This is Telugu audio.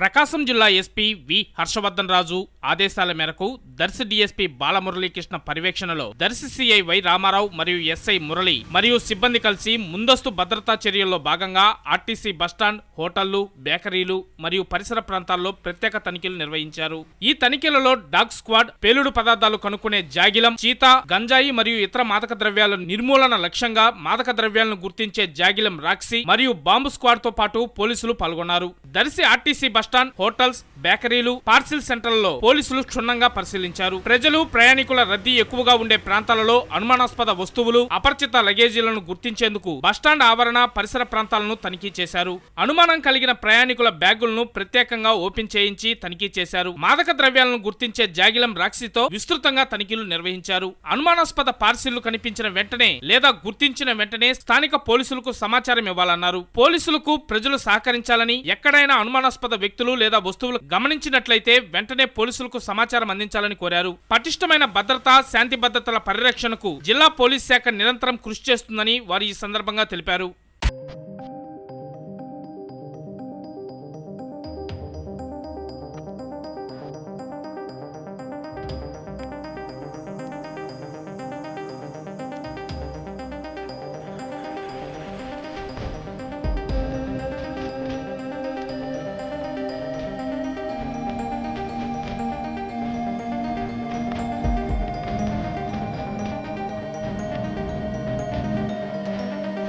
ప్రకాశం జిల్లా ఎస్పీ వి హర్షవర్ధన్ రాజు ఆదేశాల మేరకు దర్శి డీఎస్పీ బాలమురళీకృష్ణ పర్యవేక్షణలో దర్శి సిఐ వై రామారావు మరియు ఎస్ఐ మురళి మరియు సిబ్బంది కలిసి ముందస్తు భద్రతా చర్యల్లో భాగంగా ఆర్టీసీ బస్టాండ్, హోటళ్లు, బేకరీలు మరియు పరిసర ప్రాంతాల్లో ప్రత్యేక తనిఖీలు నిర్వహించారు. ఈ తనిఖీలలో డాగ్ స్క్వాడ్, పేలుడు పదార్థాలు కనుక్కునే జాగిలం, చీతా, గంజాయి మరియు ఇతర మాదక ద్రవ్యాల నిర్మూలన లక్ష్యంగా మాదక ద్రవ్యాలను గుర్తించే జాగిలం రాక్సీ మరియు బాంబు స్క్వాడ్ తో పాటు పోలీసులు పాల్గొన్నారు. దర్శి ఆర్టీసీ బస్టాండ్, హోటల్స్, బేకరీలు, పార్సిల్ సెంటర్లలో పోలీసులు క్షుణ్ణంగా పరిశీలించారు. ప్రజలు, ప్రయాణికుల రద్దీ ఎక్కువగా ఉండే ప్రాంతాలలో అనుమానాస్పద వస్తువులు, అపరిచిత లగేజీలను గుర్తించేందుకు బస్టాండ్ ఆవరణ, పరిసర ప్రాంతాలను తనిఖీ చేశారు. అనుమానం కలిగిన ప్రయాణికుల బ్యాగులను ప్రత్యేకంగా ఓపెన్ చేయించి తనిఖీ చేశారు. మాదక ద్రవ్యాలను గుర్తించే జాగిలం రాక్సీతో విస్తృతంగా తనిఖీలు నిర్వహించారు. అనుమానాస్పద పార్సిళ్లు కనిపించిన వెంటనే లేదా గుర్తించిన వెంటనే స్థానిక పోలీసులకు సమాచారం ఇవ్వాలన్నారు. పోలీసులకు ప్రజలు సహకరించాలని, ఎక్కడైనా అనుమానాస్పద వ్యక్తులు లేదా వస్తువులు గమనించినట్లయితే వెంటనే పోలీసులకు సమాచారం అందించాలని కోరారు. పటిష్టమైన భద్రత, శాంతి భద్రతల పరిరక్షణకు జిల్లా పోలీస్ శాఖ నిరంతరం కృషి చేస్తుందని వారు ఈ సందర్భంగా తెలిపారు.